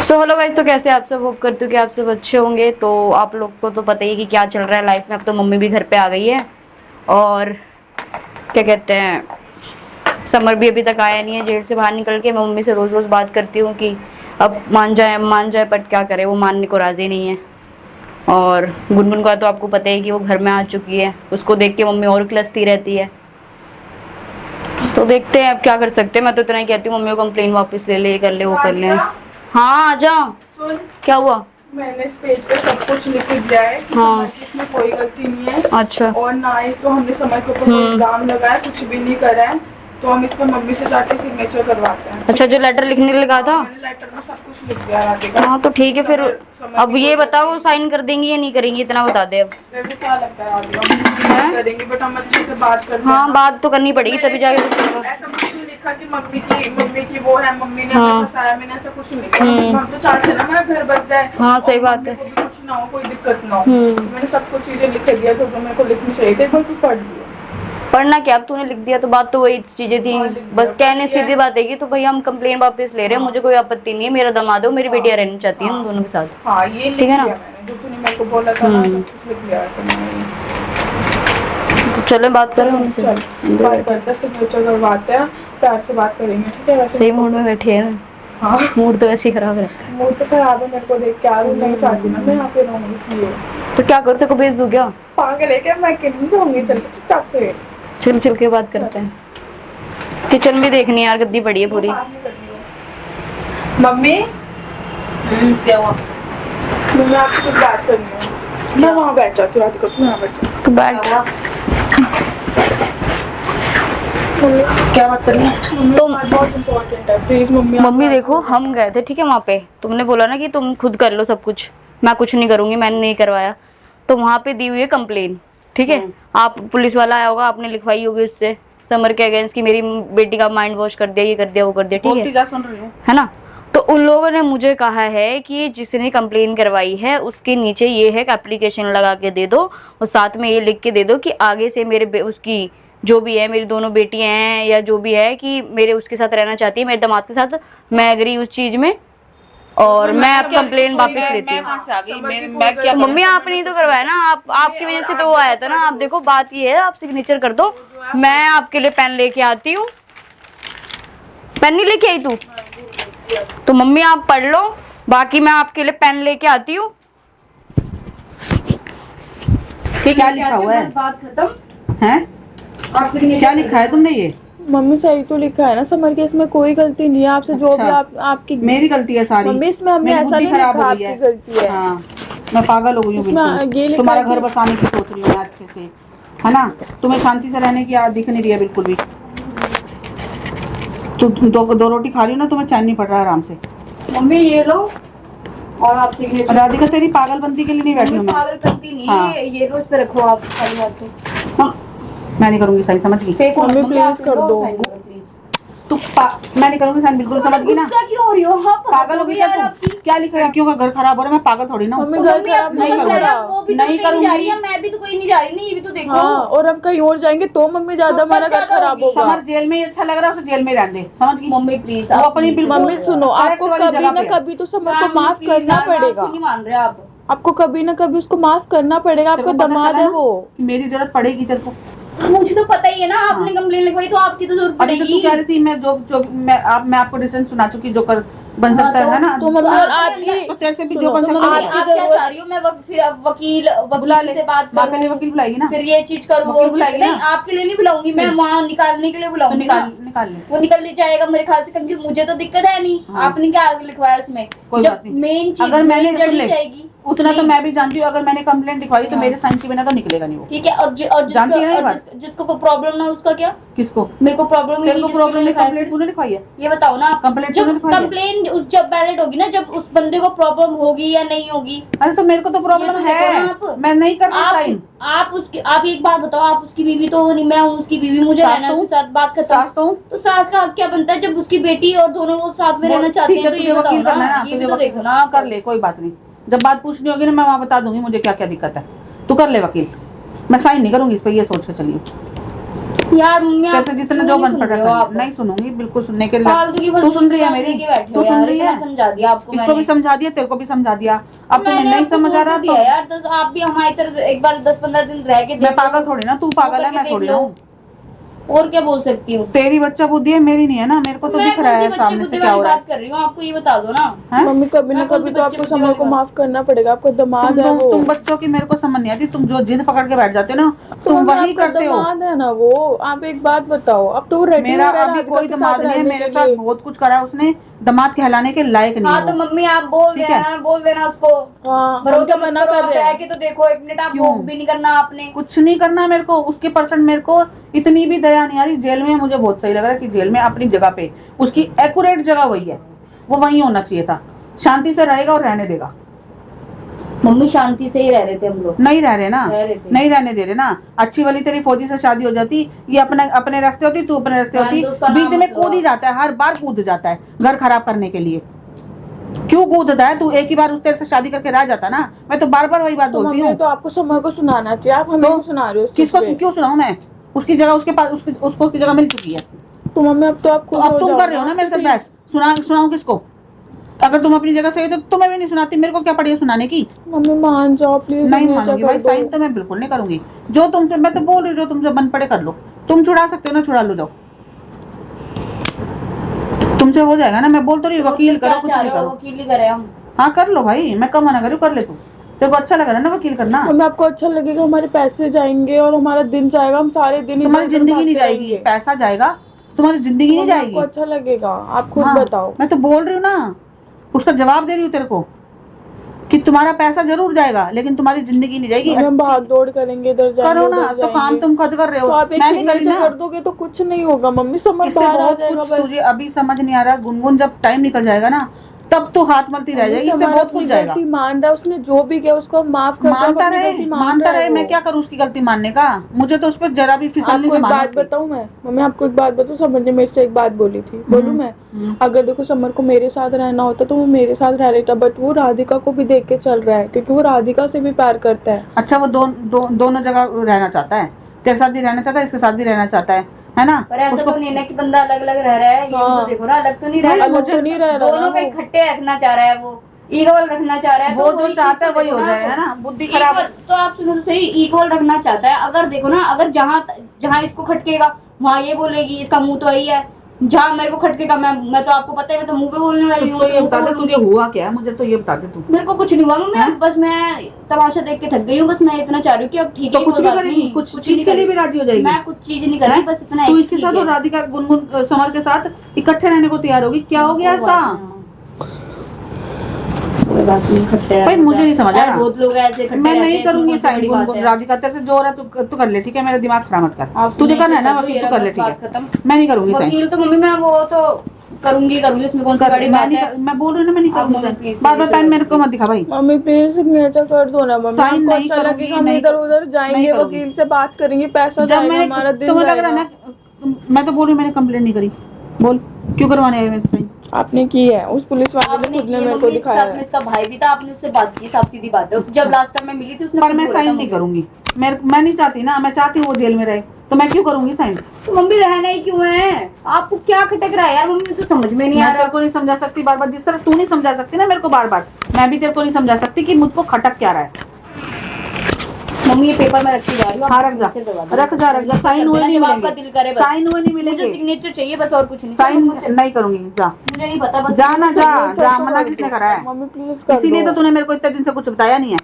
So hello guys, तो कैसे आप सब? होप करती हूँ कि आप सब अच्छे होंगे। तो आप लोग को तो पता ही है कि क्या चल रहा है लाइफ में। अब तो मम्मी भी घर पे आ गई है और क्या कहते हैं, समर भी अभी तक आया नहीं है जेल से बाहर निकल के। मैं मम्मी से रोज़ रोज़ बात करती हूँ कि अब मान जाए, बट क्या करे, वो मानने को राज़ी नहीं है। और गुनगुन का तो आपको पता है कि वो घर में आ चुकी है, उसको देख के मम्मी और किलसती रहती है। तो देखते हैं अब क्या कर सकते हैं। मैं तो इतना ही कहती हूँ मम्मी को, कंप्लेन वापस ले ले, ये कर ले, वो कर ले। हाँ आजा। सुन, क्या हुआ? मैंने इस पेज पे सब कुछ लिख दिया है कि हाँ। समर की इसमें कोई गलती नहीं है। अच्छा। और ना ही तो हमने समर के ऊपर कोई इल्जाम लगाया, कुछ भी नहीं करा है। तो हम इस पे मम्मी से जाके सिग्नेचर करवाते हैं। अच्छा, जो लेटर लिखने लगा था। मैंने लेटर में सब कुछ लिख दिया राधे का। हाँ तो ठीक है फिर। समर अब की ये कोई बताओ गलती साइन कर देंगी या नहीं करेंगी, इतना बता दे अब। नहीं। मेरे को क्या लगता है राधे, हम नहीं करेंगे, बट हम अच्छे से बात करते हैं हाँ, ना। बात तो करनी पड़ेगी तभी जाके कुछ होगा। ऐसा कुछ नहीं लिखा कि मम्मी की वो है, मम्मी ने हमें फंसाया। मैंने ऐसा कुछ नहीं लिखा। हम तो चाहते हैं ना मेरा घर बच जाए। हाँ, सही और बात है। मम्मी को भी कुछ ना हो, कोई दिक्कत ना हो। मैंने सब कुछ चीजें लिख दिया जो जो मेरे को लिखनी चाहिए थी। एक बार तू पढ़ लियो। पढ़ना क्या, अब तूने लिख दिया तो बात तो वही चीजें थी। हाँ, लिख दिया। बस कहने बस सीधी ये- बात है कि तो भाई हम कंप्लेन वापस ले रहे हैं। मुझे कोई आपत्ति नहीं है, मेरा दामाद है, मेरी बेटियां रहनी चाहती है उन दोनों के साथ। हाँ, ये लिख ठीक है दिया ना? मैंने जो तूने मेरे को बोला था ना, सब कुछ लिख लिया ऐसे मैंने। तो चले बात करें उनसे। चल बात करते हैं, सिग्नेचर करवाते हैं, प्यार से बात करेंगे, ठीक है? वैसे सही मूड में बैठे हैं ना। हाँ, मूड तो वैसे ही खराब रहता है। मूड तो खराब है मेरे को देख के। यार नहीं चाहती ना मैं यहाँ पे रहूँ, इसलिए। तो क्या करूँ, तेरे को भेज दूँ क्या? पागल है क्या? मैं कितनी जाऊंगी? चल के चुपचाप से। चल चल के बात करते हैं। किचन भी देखनी है यार, गद्दी पड़ी है पूरी। बात नहीं करनी है। मम्मी, क्या हुआ? मम्मी आपसे कुछ बात करनी है। मैं वहाँ बैठ जाती हूँ, रात को तुम यहाँ बैठ जाओ। तो बैठ। क्या बात करनी है? तो बहुत इम्पोर्टेंट है, प्लीज मम्मी। मम्मी देखो, हम गए थे ठीक है वहाँ पे, तुमने बोला ना कि तुम खुद कर लो सब कुछ, मैं कुछ नहीं करूंगी, मैंने नहीं करवाया। तो वहाँ पे दी हुई है कंप्लेन, ठीक है? आप पुलिस वाला आया होगा, आपने लिखवाई होगी उससे समर के अगेंस्ट की मेरी बेटी का माइंड वॉश कर दिया, ये कर दिया, वो कर दिया, ठीक है? क्या सुन रही हूँ? है ना? तो उन लोगों ने मुझे कहा है कि जिसने कंप्लेन करवाई है उसके नीचे ये है कि एप्लीकेशन लगा के दे दो और साथ में ये लिख के दे दो कि आगे से मेरे उसकी जो भी है, मेरी दोनों बेटियां हैं या जो भी है, कि मेरे उसके साथ रहना चाहती है, मेरे दामाद के साथ, मैं एग्री उस चीज में और मैं अब कंप्लेन वापस लेती हूँ। कहाँ से आ गई? मैं क्या तो मम्मी आपने ही तो करवाया ना, आपकी वजह से तो वो आया था ना। आप देखो बात ये है, आप सिग्नेचर कर दो, मैं आपके लिए पेन लेके आती हूँ। पेन नहीं लेके आई तू? तो मम्मी आप पढ़ लो, बाकी मैं आपके लिए पेन लेके आती हूँ। क्या लिखा हुआ है? बात खत्म हैं? क्या लिखा है तुमने ये? मम्मी सही तो लिखा है ना, समर के इसमें कोई गलती नहीं है। आपसे जो भी आपकी मेरी गलती है सारी। मम्मी इसमें हमने मेरी ऐसा बुद्धि नहीं खराब लिखा हो गई आपकी है। गलती है। हाँ, मैं पागल हो गई हूँ इसमें ये बिल्कुल। लिखा तुम्हारा है घर कि- बसाने की सोच रही हूँ मैं अच्छे से, है ना? तुम्हें शांति से रहने की याद दिख नहीं रही है बिल्कुल भी। तुम दो रोटी खा रही हो ना, तुम्हें चैन नहीं पड़ रहा आराम से। मम्मी ये लो, और आप सिग्नेचर। राधिका तेरी पागलपंती के लिए नहीं बैठी हूँ मैं। पागलपंती नहीं हाँ। है, ये लो, इस पे रखो आप खाली हाथ से। मैं नहीं करूंगी साइन, समझ गई? फेंको मम्मी, मत, प्लीज आप कर लो, दो। साइन करो, प्लीज। मैं नहीं करूंगी साइन, बिल्कुल समझ गई ना? गुस्सा क्यों हो रही हो? हाँ, पागल हो गई क्या तुम? क्या लिखा है? क्यों का घर खराब हो रहा है? मैं पागल थोड़ी ना हूँ। मम्मी तो घर मम्मी खराब अब नहीं तो हो बस रहा। वो भी तो नहीं कहीं नहीं जा रही करूंगी। है, मैं भी तो कहीं नहीं जा रही। नहीं, ये भी तो देखो। हाँ, और हम कहीं और जाएंगे तो मम्मी ज्यादा हमारा घर खराब होगा। समर जेल में ही अच्छा लग रहा है, उसे जेल में ही रहने दे, समझ गई? मम्मी प्लीज, वो अपनी बिल्कुल मम्मी सुनो, आपको correct वाली कभी जगह ना पे है। कभी तो समर को माफ करना पड़ेगा। नहीं मान रहे आप। आपको कभी ना कभी उसको माफ करना पड़ेगा। तेरे आपका को पता दामाद चला है ना वो। कि मेरी जरूरत पड़ेगी तेरे को। मुझे तो पता ही है ना, आपने कंप्लेन लिखवाई तो आपकी तो जरूरत अभी तो तू पड़ेगी। कह रही थी मैं आपको डिसीजन सुना चुकी, जो कर बन सकता है ना? तो मम्मी और आपकी तो तेरे से भी सुनो, जो बन तो सकता मम्मी है। आप क्या चाह रही हो? मैं फिर अब वकील बुला ले, से बात माँ के लिए करूं, वकील बुलाएगी ना? फिर ये चीज करूँ, वो वकील चीज बुलाएगी नहीं, ना? आपके लिए नहीं बुलाऊंगी मैं, वहाँ निकालने के लिए तो बुलाऊंगी ना। निकाल ले। वो निकल जाएगा मेरे ख्याल से, क्योंकि मुझे तो दिक्कत है नहीं। हाँ। आपने क्या आगे लिखवाया उसमें? कोई बात नहीं। मेन चीज अगर मैंने जड़ी सुन ले, जाएगी उतना तो नहीं। मैं भी जानती हूँ। अगर मैंने कंप्लेंट लिखवाई तो हाँ। मेरे साइन के बिना तो निकलेगा नहीं वो। ठीक है, और जानती है ना ये जिसको कोई प्रॉब्लम ना, उसका क्या? किसको? मेरे को प्रॉब्लम तेरे को प्रॉब्लम है? कंप्लेंट तूने लिखवाई है? ये बताओ ना आप। कंप्लेंट जब तूने लिखवाई है? कंप्लेन जब वैलिड होगी ना, जब उस बंदे को प्रॉब्लम होगी या नहीं होगी। अरे तो मेरे को तो ये प्रॉब्लम तो देखो है, ना आप। मैं नहीं कर रही साइन। आप एक बात बताओ, आप उसकी बीवी तो नहीं, मैं हूँ उसकी बीवी, मुझे सास रहना तो है उसके साथ, बात करता सास तो हूँ। तो सास का हक क्या बनता है जब उसकी बेटी और दोनों वो साथ में रहना चाहते ठीक हैं? है, तो तुझे ये बताओ वकील करना है ना, ना, ये तुझे भी तो वकील देखो ना आप। कर ले, कोई बात नहीं। जब बात पूछनी होगी ना, मैं वहाँ बता दूंगी मुझे क्या क्या दिक्कत है। तू कर ले वकील, मैं साइन नहीं करूंगी इस पर, ये सोच के चलिए। यार मम्मी जैसे जितना जो बन पड़ रहा है नहीं सुनूंगी, बिल्कुल सुनने के फालतू की लिए। तू सुन रही है मेरी, तू सुन रही है, समझा दिया आपको इसको भी समझा दिया, तेरे को भी समझा दिया। अब तुम्हें नहीं समझ आ रहा तो यार आप भी हमारी तरफ एक बार 10-15 दिन रह के मैं पागल थोड़ी ना, तू पागल है, मैं थोड़ी ना हूँ। और क्या बोल सकती हूँ? तेरी बच्चा बुद्धि है, मेरी नहीं है ना। मेरे को तो दिख रहा है सामने से क्या हो रहा है। बात कर रही हूँ, आपको ये बता दो ना। मम्मी कभी ना कभी तो आपको समर को माफ करना पड़ेगा, आपको दिमाग है वो। तुम बच्चों की मेरे को समझ नहीं आती, तुम जो जिद पकड़ के बैठ जाते हो ना, तुम वही करते हो। दिमाग है ना वो। आप एक बात बताओ, अब तो रेडी मेरा अभी कोई दिमाग नहीं है, मेरे साथ बहुत कुछ करा उसने, दामाद कहलाने के लायक नहीं हाँ है तो वो। मम्मी आप बोल देना उसको। भरोसा मना कर रहे हैं कि तो देखो एक मिनट आप क्यों? वो भी नहीं करना आपने। कुछ नहीं करना मेरे को उसके परसेंट। मेरे को इतनी भी दया नहीं आ रही। जेल में मुझे बहुत सही लग रहा है कि जेल में अपनी जगह पे उसकी एक्यूरेट जगह वही है, वो वही होना चाहिए था। शांति से रहेगा और रहने देगा। मम्मी शांति से ही रह रहे थे हम लोग। नहीं रह रहे ना, रह रहे थे। नहीं रहने दे रहे ना। अच्छी वाली तेरी फौजी से शादी हो जाती, ये अपने रास्ते होती, तू अपने रास्ते होती। बीच में कूद ही जाता है, हर बार कूद जाता है घर खराब करने के लिए। क्यों कूदता है तू? एक ही बार उस तेरे से शादी करके रह जाता ना। मैं तो बार बार वही बात बोलती हूँ। तो आपको समर को सुनाना चाहिए, आप हमें सुना रहे हो। किसको क्यों सुनाऊं मैं? उसकी जगह उसके पास उसको उसकी जगह मिल चुकी है। तो मम्मी अब तो आप खुद अब तुम कर रहे हो ना मेरे साथ बहस। सुनाऊं किसको? अगर तुम अपनी जगह सही तो तुम्हें भी नहीं सुनाती, मेरे को क्या पड़ी है सुनाने की? मम्मी मान जाओ प्लीज। नहीं मानूंगी भाई, साइन तो मैं बिल्कुल नहीं करूंगी। जो तुमसे, मैं तो बोल रही हूँ, जो तुमसे बन पड़े कर लो। तुम छुड़ा सकते हो ना, छुड़ा लो जाओ, तुमसे हो जाएगा ना। मैं बोल तो रही हूँ वकील करो, कुछ नहीं करो। वकील ही करे हम। हाँ कर लो भाई, मैं कम मना करूँ, कर ले तू। तेरे को अच्छा लग रहा है ना वकील करना? मम्मी आपको अच्छा लगेगा, हमारे पैसे जाएंगे और हमारा दिन जाएगा, हम सारे दिन तुम्हारी जिंदगी नहीं जाएगी, पैसा जाएगा, तुम्हारी जिंदगी नहीं जाएगी। आपको अच्छा लगेगा, आप खुद बताओ। मैं तो बोल रही हूँ ना, उसका जवाब दे रही हूँ तेरे को कि तुम्हारा पैसा जरूर जाएगा लेकिन तुम्हारी जिंदगी नहीं जाएगी। हम भाग दौड़ करेंगे, इधर जाएंगे, करो ना, तो काम तुम खुद कर रहे हो। तो आप एक मैं नहीं करी ना। कर दोगे तो कुछ नहीं होगा मम्मी, समझ इससे बाहर आ बहुत जाएगा कुछ बस। तुझे अभी समझ नहीं आ रहा। गुनगुन जब टाइम निकल जाएगा ना, तब तो हाथ मलती रह जाएगी। इससे बहुत कुछ जाएगा। गलती मान रहा, उसने जो भी किया उसको माफ कर दो। मानता रहे। मैं क्या करूँ उसकी गलती मानने का? मुझे तो उस पर जरा भी फिसलने की बात बताऊं मैं आपको एक बात बताऊं। समझ ने मेरे से एक बात बोली थी, बोलूं मैं? अगर देखो समर को मेरे साथ रहना होता तो वो मेरे साथ रह लेता, बट वो राधिका को भी देख के चल रहा है क्योंकि वो राधिका से भी प्यार करता है। अच्छा, वो दोनों जगह रहना चाहता है, तेरे साथ भी रहना चाहता है, इसके साथ भी रहना चाहता है ना? पर ऐसा तो नहीं ना कि बंदा अलग अलग रह रहा है। ये तो देखो ना, अलग तो नहीं रह रहा, दोनों को इकट्ठे रखना चाह रहा है, वो इक्वल रखना चाह रहा है। वो जो चाहता है वही हो जाए, है ना? बुद्धि खराब। तो आप सुनो तो सही, इक्वल रखना चाहता है। अगर देखो ना, अगर जहाँ इसको खटकेगा वहाँ ये बोलेगी इसका मुंह तो वही है, जहाँ मेरे को खटकेगा मैं तो आपको पता है, मैं तो मुंह पे बोलने वाली हूँ। तो ये बता दे तुझे हुआ क्या है, मुझे तो ये बता दे तू। मेरे को कुछ नहीं हुआ मम्मी, बस मैं तमाशा देख के थक गई हूँ। बस मैं इतना चाह रही हूँ कि अब ठीक है, कुछ भी करेगी, कुछ चीज के लिए भी राजी हो जाएगी। मैं कुछ चीज नहीं कर रही, बस इतना तू इसके साथ और राधिका गुनगुन समर के साथ इकट्ठे रहने को तैयार होगी? क्या हो गया ऐसा? भाई मुझे नहीं समझ आ रहा। बहुत लोग ऐसे इकट्ठे मैं नहीं रहते हैं, करूंगी साइन बड़ी बात गुनगुन है। राधिका। तेरे से जो हो रहा है तू कर ले, ठीक है? मेरा दिमाग खराब मत कर। तुझे सुनिए, करना है ना तो वकील, ये तू कर ले, बस ठीक है? खत्म। मैं नहीं करूंगी साइन। वकील तो मम्मी मैं वो तो करूंगी, उसमें कौन सी बड़ी बात है? मैं बोल रही हूँ ना, मैं नहीं करूंगी साइन। please, बार बार पेन मेरे को मत दिखा भाई। मम्मी प्लीज सिग्नेचर कर दो ना मम्मी, Sign हमको नहीं अच्छा करूंगी, लगेगा, हम नहीं इधर उधर जाएंगे, नहीं करूंगी। वकील से बात करेंगे, पैसा जब जाएगा, मैंने हमारा दिन तुम्हें लग रहा जाएगा। है ना, मैं तो बोल रही हूँ मैंने कंप्लेंट नहीं करी। बोल क्यों करवाने आए मेरे साइन? आपने की है, उस पुलिस वाले आपने ने खुद ने की मेरे को मम्मी, दिखाया साथ में है। इसका भाई भी था, आपने उससे बात की, साफ सीधी बात है। जब लास्ट टाइम मैं मिली थी उसने पर खुद मैं बोला था साइन नहीं मुझे। करूंगी। मैं नहीं चाहती ना, मैं चाहती हूँ वो जेल में रहे, तो मैं क्यों करूंगी साइन? तो मम्मी रहना ही क्यों है? आपको क्या खटक रहा है यार मम्मी, तो समझ में नहीं आ मैं रहा। तेरे को नहीं समझा सकती बार बार, जिस तरह तू नहीं समझा सकती ना मेरे को बार बार, मैं भी तेरे को नहीं समझा सकती कि मुझको खटक क्या रहा है। मम्मी ये पेपर में रखती जा रही हूँ। हाँ रख जा। साइन हुए नहीं आपका दिल करे मिलेंगे, बस। साइन हुए नहीं मुझे मिलेंगे। सिग्नेचर चाहिए बस, और कुछ नहीं। साइन नहीं करूंगी, जा। मुझे नहीं पता, बस जा ना, जा मना किसने करा है? मम्मी प्लीज कर इसीलिए दो। तो तूने मेरे को इतने दिन से कुछ बताया नहीं है।